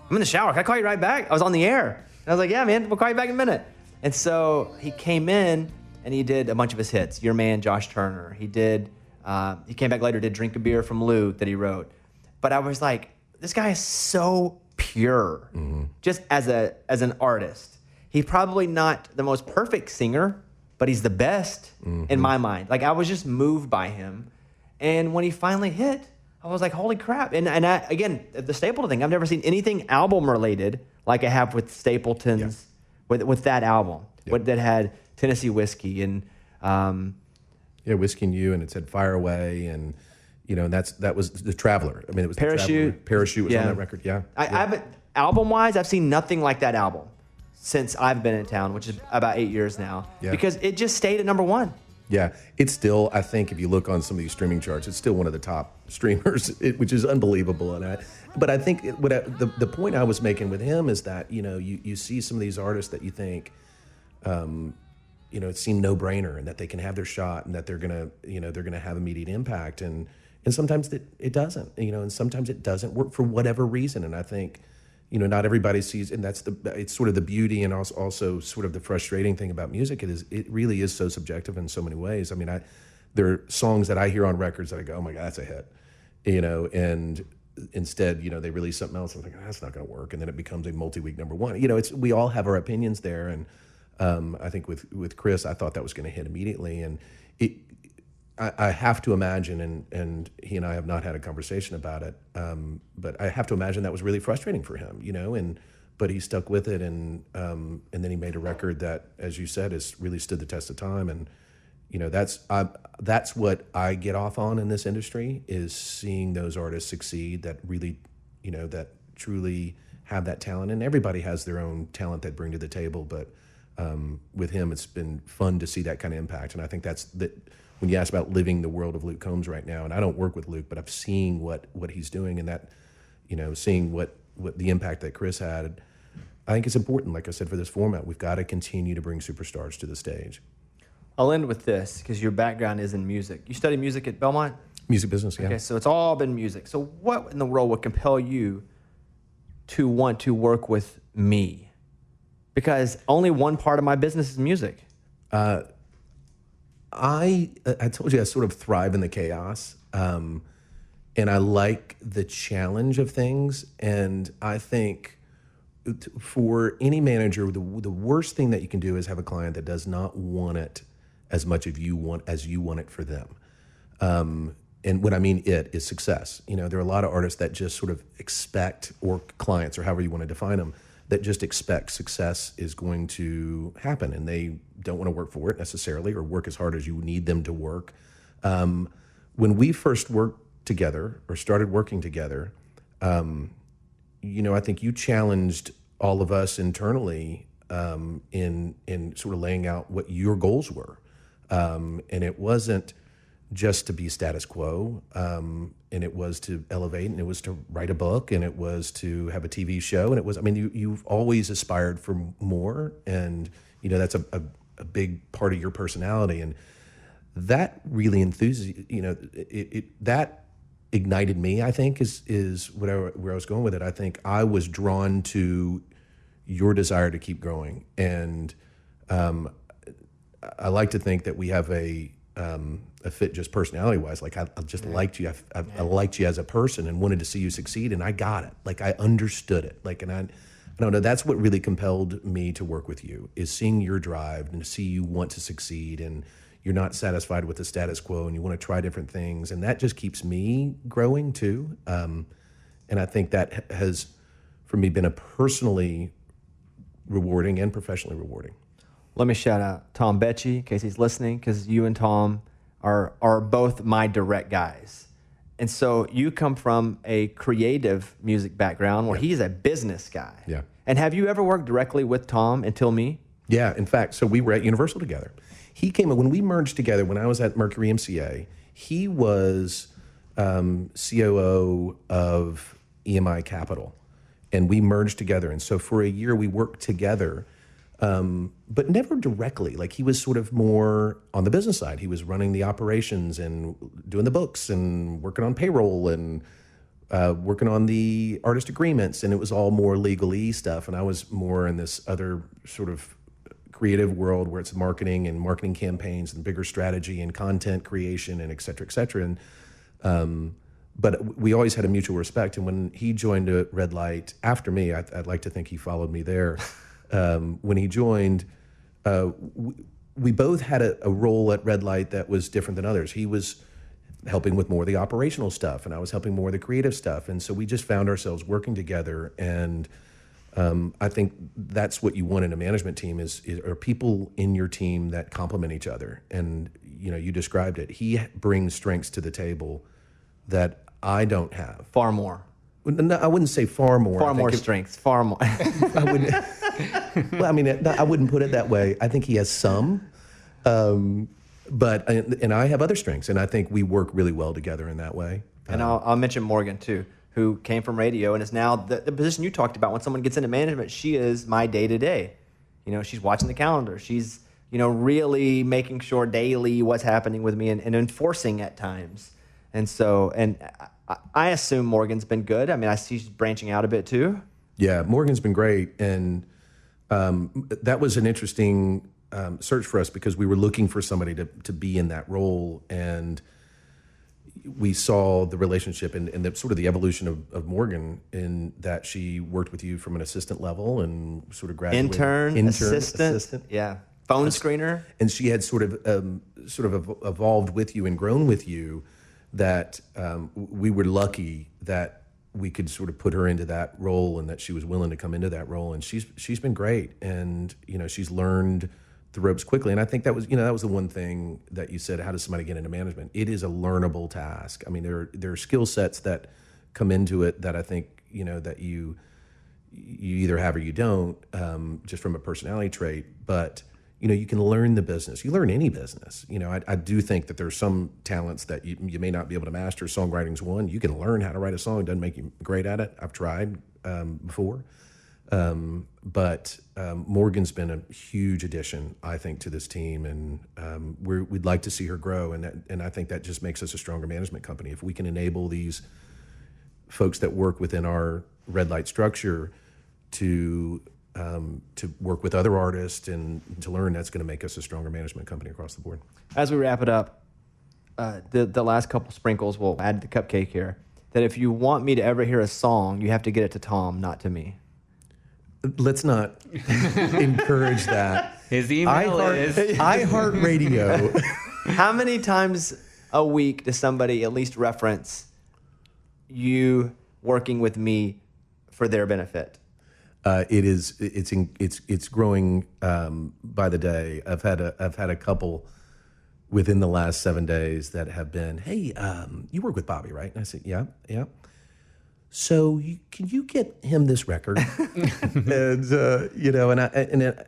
S1: I'm in the shower. Can I call you right back? I was on the air. And I was like, yeah, man, we'll call you back in a minute. And so he came in and he did a bunch of his hits. Your Man, Josh Turner. He came back later, did Drink a Beer from Luke that he wrote. But I was like, this guy is so pure, just as an artist. He's probably not the most perfect singer, but he's the best in my mind. Like, I was just moved by him. And when he finally hit, I was like, holy crap. And again, the Stapleton thing, I've never seen anything album related like I have with Stapleton's, with that album, that had Tennessee Whiskey and...
S2: Whiskey and You, and it said Fire Away, and and that was The Traveler. I mean, it was
S1: Parachute.
S2: Parachute was on that record,
S1: I've album-wise, I've seen nothing like that album since I've been in town, which is about 8 years now, because it just stayed at number one.
S2: Yeah, it's still, I think, if you look on some of these streaming charts, it's still one of the top streamers, which is unbelievable. But I think the point I was making with him is that you see some of these artists that you think, it seemed no-brainer, and that they can have their shot, and that they're gonna have immediate impact, and sometimes it doesn't, and sometimes it doesn't work for whatever reason. And I think, not everybody sees, and it's sort of the beauty and also sort of the frustrating thing about music. It really is so subjective in so many ways. I mean, there are songs that I hear on records that I go, oh my God, that's a hit, and instead, they release something else, and I'm like, that's not going to work, and then it becomes a multi-week number one. We all have our opinions there, and I think with Chris, I thought that was going to hit immediately, and I have to imagine, and he and I have not had a conversation about it, but I have to imagine that was really frustrating for him, but he stuck with it, and then he made a record that, as you said, has really stood the test of time, and that's what I get off on in this industry, is seeing those artists succeed that really, that truly have that talent, and everybody has their own talent that bring to the table, but with him, it's been fun to see that kind of impact, and I think that's that. When you ask about living the world of Luke Combs right now, and I don't work with Luke, but I've seen what he's doing, and that, seeing what the impact that Chris had, I think it's important. Like I said, for this format, we've got to continue to bring superstars to the stage.
S1: I'll end with this, because your background is in music. You studied music at Belmont?
S2: Music business, yeah.
S1: Okay, so it's all been music. So what in the world would compel you to want to work with me? Because only one part of my business is music.
S2: I told you I sort of thrive in the chaos, and I like the challenge of things. And I think for any manager, the worst thing that you can do is have a client that does not want it as much as you want it for them. And what I mean it is success. There are a lot of artists that just sort of expect, or clients, or however you want to define them, that just expect success is going to happen, and they don't want to work for it necessarily, or work as hard as you need them to work. When we first worked together, or started working together, I think you challenged all of us internally in sort of laying out what your goals were, and it wasn't just to be status quo, and it was to elevate, and it was to write a book, and it was to have a TV show, and it was, you've always aspired for more, and that's a big part of your personality, and that really that ignited me, I think, is where I was going with it. I think I was drawn to your desire to keep growing, and I like to think that we have a fit just personality-wise. Like I just liked you. I liked you as a person and wanted to see you succeed, and I got it. Like I understood it. Like, and I don't know. That's what really compelled me to work with you, is seeing your drive and to see you want to succeed, and you're not satisfied with the status quo, and you want to try different things, and that just keeps me growing too. And I think that has, for me, been a personally rewarding and professionally rewarding.
S1: Let me shout out Tom Becci, in case he's listening, because you and Tom are both my direct guys. And so you come from a creative music background where he's a business guy.
S2: Yeah.
S1: And have you ever worked directly with Tom until me?
S2: Yeah, in fact, so we were at Universal together. He came, when we merged together, when I was at Mercury MCA, he was COO of EMI Capital, and we merged together. And so for a year we worked together, but never directly. Like, he was sort of more on the business side. He was running the operations and doing the books and working on payroll and working on the artist agreements, and it was all more legalese stuff. And I was more in this other sort of creative world where it's marketing and marketing campaigns and bigger strategy and content creation and et cetera, et cetera. And, but we always had a mutual respect. And when he joined Red Light after me, I'd like to think he followed me there. When he joined, we both had a role at Red Light that was different than others. He was helping with more of the operational stuff, and I was helping more of the creative stuff. And so we just found ourselves working together. And I think that's what you want in a management team are people in your team that complement each other. And you described it. He brings strengths to the table that I don't have.
S1: Far more.
S2: No, I wouldn't say far more.
S1: Far more strengths. Far more.
S2: I wouldn't. Well, I mean, I wouldn't put it that way. I think he has some, but I have other strengths, and I think we work really well together in that way.
S1: And I'll mention Morgan too, who came from radio and is now the position you talked about. When someone gets into management, she is my day-to-day. She's watching the calendar. She's really making sure daily what's happening with me and enforcing at times. And so, I assume Morgan's been good. I mean, I see she's branching out a bit too.
S2: Yeah, Morgan's been great. And that was an interesting search for us because we were looking for somebody to be in that role. And we saw the relationship and the sort of the evolution of Morgan in that she worked with you from an assistant level and sort of graduated.
S1: Intern, assistant. Yeah. Phone screener.
S2: And she had sort of evolved with you and grown with you that we were lucky that we could sort of put her into that role and that she was willing to come into that role. And she's been great. And, she's learned the ropes quickly. And I think that was the one thing that you said, how does somebody get into management? It is a learnable task. I mean, there are skill sets that come into it that I think, that you either have or you don't, just from a personality trait. But you can learn the business. You learn any business. I do think that there's some talents that you may not be able to master. Songwriting's one. You can learn how to write a song. It doesn't make you great at it. I've tried before. But Morgan's been a huge addition, I think, to this team. And we'd like to see her grow. And I think that just makes us a stronger management company. If we can enable these folks that work within our Red Light structure to work with other artists and to learn, that's going to make us a stronger management company across the board.
S1: As we wrap it up, the last couple sprinkles, we'll add the cupcake here, that if you want me to ever hear a song, you have to get it to Tom, not to me.
S2: Let's not encourage that.
S3: His email is
S2: iHeartRadio.
S1: How many times a week does somebody at least reference you working with me for their benefit?
S2: It's growing by the day. I've had a couple within the last 7 days that have been, hey, you work with Bobby, right? And I said, yeah. So can you get him this record? and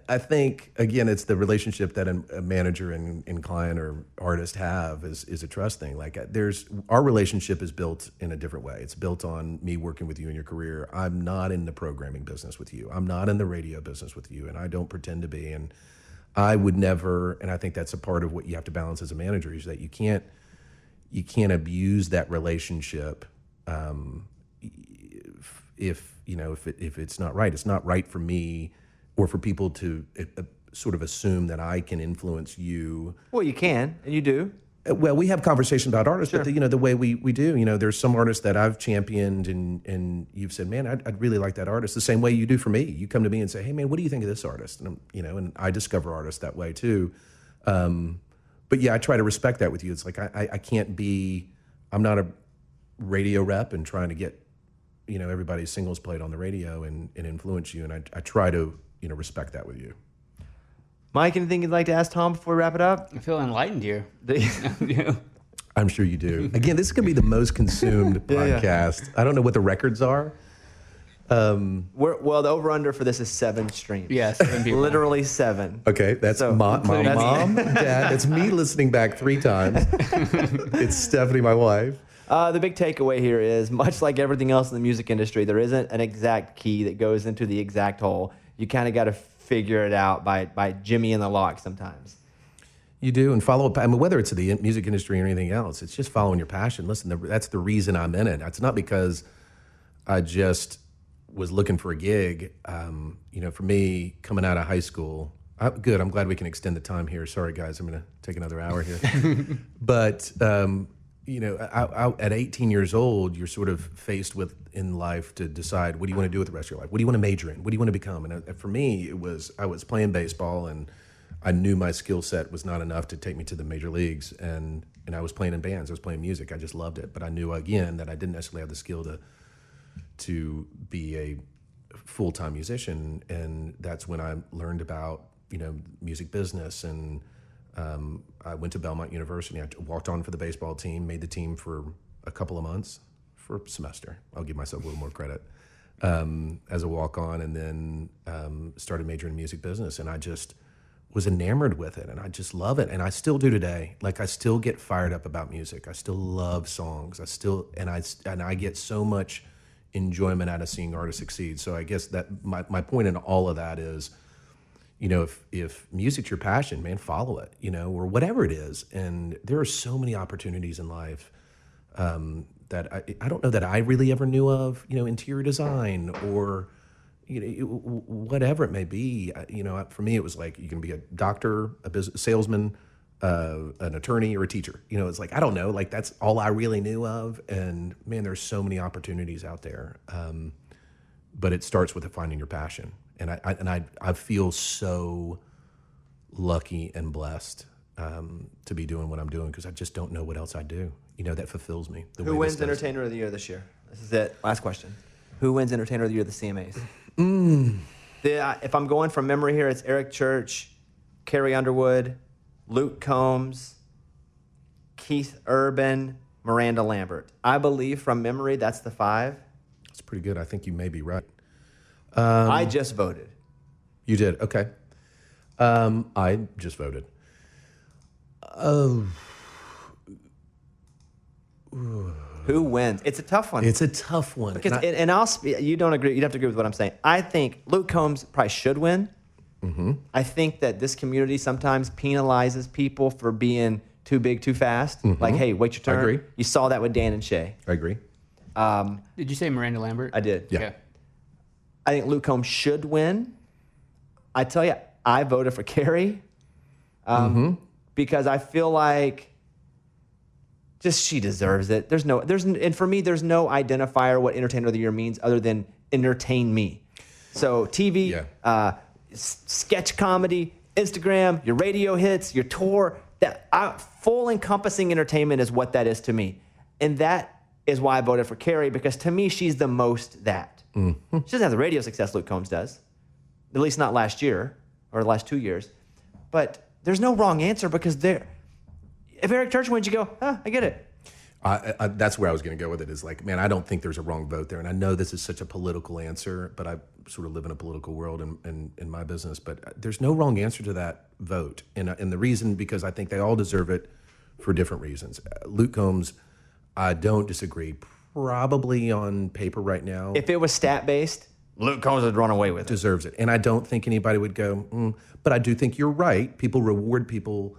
S2: I think again, it's the relationship that a manager and client or artist have is a trust thing. Like our relationship is built in a different way. It's built on me working with you in your career. I'm not in the programming business with you. I'm not in the radio business with you, and I don't pretend to be. And I would never. And I think that's a part of what you have to balance as a manager is that you can't abuse that relationship. If it's not right, it's not right for me or for people to sort of assume that I can influence you.
S1: Well, you can, and you do.
S2: Well, we have conversations about artists,
S1: Sure.
S2: but the way we do, there's some artists that I've championed and you've said, man, I'd really like that artist. The same way you do for me. You come to me and say, hey man, what do you think of this artist? And and I discover artists that way too. But yeah, I try to respect that with you. It's like, I'm not a radio rep and trying to get, everybody's singles played on the radio and influence you. And I try to, respect that with you.
S1: Mike, anything you'd like to ask Tom before we wrap it up?
S3: I feel enlightened here.
S2: I'm sure you do. Again, this is going to be the most consumed podcast. I don't know what the records are.
S1: The over-under for this is 7 streams.
S3: Yeah, 7 people.
S1: Literally 7.
S2: Okay, that's my mom, dad. It's me listening back 3 times. It's Stephanie, my wife.
S1: The big takeaway here is, much like everything else in the music industry, there isn't an exact key that goes into the exact hole. You kind of got to figure it out by Jimmy and the lock sometimes.
S2: You do, and follow up. I mean, whether it's the music industry or anything else, it's just following your passion. Listen, that's the reason I'm in it. It's not because I just was looking for a gig. For me, coming out of high school, good. I'm glad we can extend the time here. Sorry, guys, I'm going to take another hour here. But at 18 years old, you're sort of faced with in life to decide, what do you want to do with the rest of your life? What do you want to major in? What do you want to become? And for me, I was playing baseball, and I knew my skill set was not enough to take me to the major leagues. And I was playing in bands. I was playing music. I just loved it. But I knew, again, that I didn't necessarily have the skill to be a full-time musician. And that's when I learned about, music business. And I went to Belmont University. I walked on for the baseball team, made the team for a couple of months, for a semester. I'll give myself a little more credit, as a walk-on, and then started majoring in music business. And I just was enamored with it, and I just love it. And I still do today. Like, I still get fired up about music. I still love songs. I get so much enjoyment out of seeing artists succeed. So I guess that my point in all of that is, if music's your passion, man, follow it, or whatever it is. And there are so many opportunities in life that I don't know that I really ever knew of, interior design or, whatever it may be. For me, it was like, you can be a doctor, a business salesman, an attorney, or a teacher. It's like, I don't know, like, that's all I really knew of. And man, there's so many opportunities out there. But it starts with finding your passion. And I feel so lucky and blessed to be doing what I'm doing, because I just don't know what else I do. That fulfills me.
S1: Who wins Entertainer of the Year this year? This is it. Last question. Who wins Entertainer of the Year at the CMAs? If I'm going from memory here, it's Eric Church, Carrie Underwood, Luke Combs, Keith Urban, Miranda Lambert. I believe from memory that's the 5.
S2: That's pretty good. I think you may be right.
S1: I just voted.
S2: You did? Okay. I just voted.
S1: Who wins? It's a tough one.
S2: It's a tough one.
S1: Because, you don't agree. You'd have to agree with what I'm saying. I think Luke Combs probably should win. Mm-hmm. I think that this community sometimes penalizes people for being too big too fast. Mm-hmm. Like, hey, wait your turn.
S2: I agree.
S1: You saw that with Dan and Shay.
S2: I agree.
S3: Did you say Miranda Lambert?
S1: I did.
S2: Yeah.
S3: Okay.
S1: I think Luke Combs should win. I tell you, I voted for Carrie because I feel like just she deserves it. And for me, there's no identifier what Entertainer of the Year means other than entertain me. So TV, sketch comedy, Instagram, your radio hits, your tour, full encompassing entertainment is what that is to me. And that is why I voted for Carrie, because to me, she's the most that. Mm-hmm. She doesn't have the radio success Luke Combs does, at least not last year or the last 2 years. But there's no wrong answer, because if Eric Church wins, you go, I get it.
S2: That's where I was going to go with it, is like, man, I don't think there's a wrong vote there. And I know this is such a political answer, but I sort of live in a political world in my business. But there's no wrong answer to that vote. And the reason, because I think they all deserve it for different reasons. Luke Combs, I don't disagree. Probably on paper right now,
S1: if it was stat-based, Luke Combs would run away with it.
S2: Deserves it. And I don't think anybody would go, but I do think you're right. People reward people,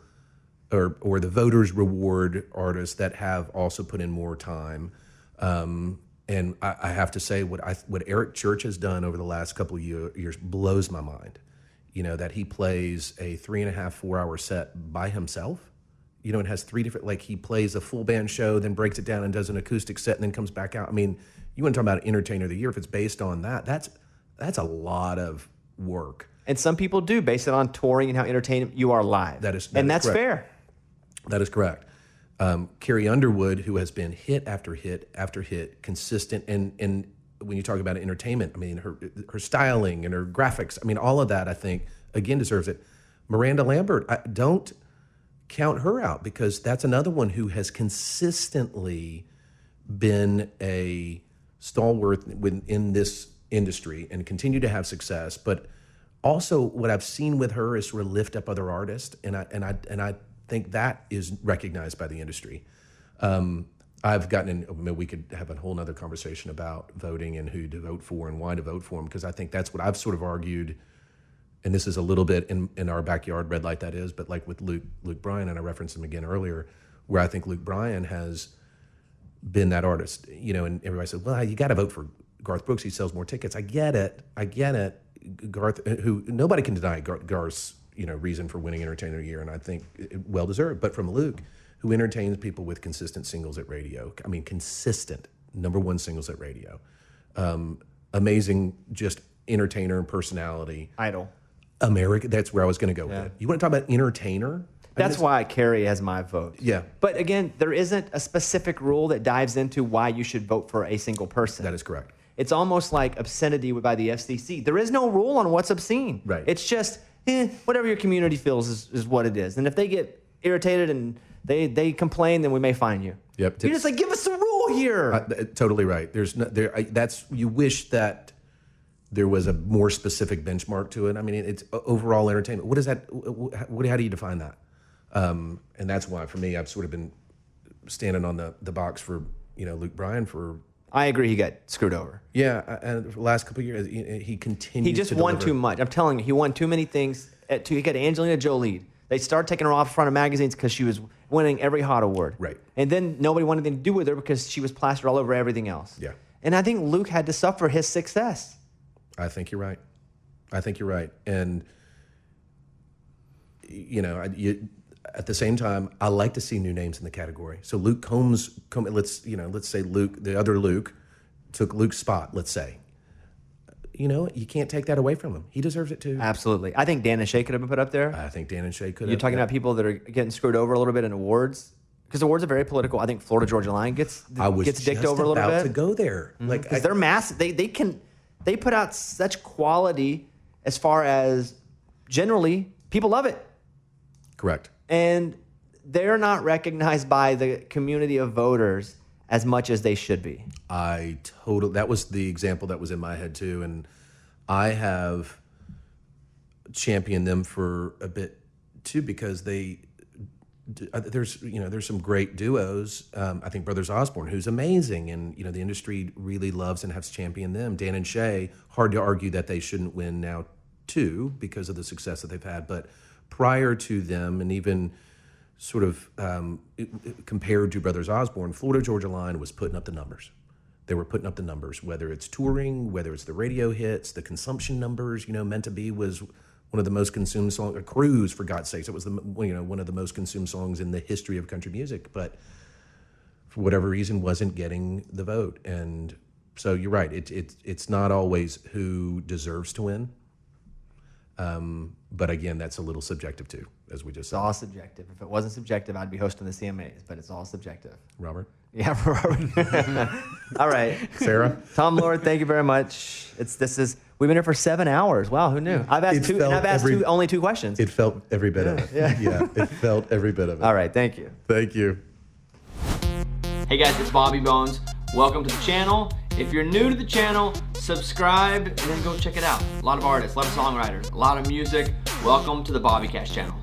S2: or the voters reward artists that have also put in more time. And I have to say, what Eric Church has done over the last couple of years blows my mind. That he plays a 3.5, 4 hour set by himself. It has 3 different, like, he plays a full band show, then breaks it down and does an acoustic set and then comes back out. I mean, you want to talk about Entertainer of the Year, if it's based on that, that's a lot of work.
S1: And some people do base it on touring and how entertaining you are live.
S2: That's
S1: correct. Fair.
S2: That is correct. Carrie Underwood, who has been hit after hit after hit, consistent, and when you talk about entertainment, I mean, her styling and her graphics, I mean, all of that, I think, again, deserves it. Miranda Lambert, don't count her out, because that's another one who has consistently been a stalwart in this industry and continue to have success. But also, what I've seen with her is sort of lift up other artists, and I think that is recognized by the industry. I've gotten in, we could have a whole nother conversation about voting and who to vote for and why to vote for them, because I think that's what I've sort of argued and this is a little bit in our backyard, red light that is, but like with Luke Bryan, and I referenced him again earlier, where I think Luke Bryan has been that artist, you know, and everybody said, well, you got to vote for Garth Brooks. He sells more tickets. I get it. Garth, who nobody can deny Garth's, you know, reason for winning Entertainer of the Year, and I think well deserved. But from Luke, who entertains people with consistent singles at radio. I mean, consistent #1 singles at radio. Amazing, just entertainer and personality.
S1: Idol.
S2: America. That's where I was going to go with it. You want to talk about entertainer?
S1: That's why Carrie has my vote.
S2: Yeah.
S1: But again, there isn't a specific rule that dives into why you should vote for a single person.
S2: That is correct.
S1: It's almost like obscenity by the FCC. There is no rule on what's obscene.
S2: Right.
S1: It's just whatever your community feels is what it is. And if they get irritated and they complain, then we may fine you.
S2: Yep.
S1: You're just like, give us a rule here.
S2: Totally right. There's no, that's, you wish that there was a more specific benchmark to it. I mean, it's overall entertainment. What is that? How do you define that? And that's why, for me, I've sort of been standing on the box for, you know, Luke Bryan for.
S1: I agree. He got screwed over.
S2: Yeah, and for the last couple of years, he continued.
S1: He just won too much. I'm telling you, he won too many things. He got Angelina Jolie. They started taking her off in front of magazines because she was winning every hot award.
S2: Right.
S1: And then nobody wanted anything to do with her because she was plastered all over everything else.
S2: Yeah.
S1: And I think Luke had to suffer his success.
S2: I think you're right. And, you know, at the same time, I like to see new names in the category. So Luke Combs, let's say Luke, the other Luke, took Luke's spot, let's say. You know, you can't take that away from him. He deserves it too.
S1: Absolutely. I think Dan and Shay could have been put up there.
S2: I think Dan and Shay could have.
S1: You're talking about people that are getting screwed over a little bit in awards. Because awards are very political. I think Florida Georgia Line gets dicked over a little bit.
S2: I was just about to go there. Like,
S1: because they're massive. They put out such quality as far as generally people love it.
S2: Correct.
S1: And they're not recognized by the community of voters as much as they should be.
S2: That was the example that was in my head too. And I have championed them for a bit too, because there's some great duos. I think Brothers Osborne, who's amazing, and you know the industry really loves and has championed them. Dan and Shay, hard to argue that they shouldn't win now too because of the success that they've had. But prior to them, and even sort of compared to Brothers Osborne, Florida Georgia Line was putting up the numbers. They were putting up the numbers, whether it's touring, whether it's the radio hits, the consumption numbers. You know, Meant to Be was one of the most consumed songs. A Cruise, for God's sakes, it was one of the most consumed songs in the history of country music. But for whatever reason, wasn't getting the vote. And so you're right. It's not always who deserves to win. But again, that's a little subjective too, as we just said.
S1: It's all subjective. If it wasn't subjective, I'd be hosting the CMAs, but it's all subjective.
S2: Robert?
S1: Yeah, Robert. All right.
S2: Sarah?
S1: Tom Lord, thank you very much. We've been here for 7 hours. Wow, who knew? I've asked only two questions.
S2: It felt every bit of it. Yeah, it felt every bit of it.
S1: All right, thank you.
S2: Thank you.
S1: Hey guys, it's Bobby Bones. Welcome to the channel. If you're new to the channel, subscribe and then go check it out. A lot of artists, a lot of songwriters, a lot of music. Welcome to the Bobby Cash channel.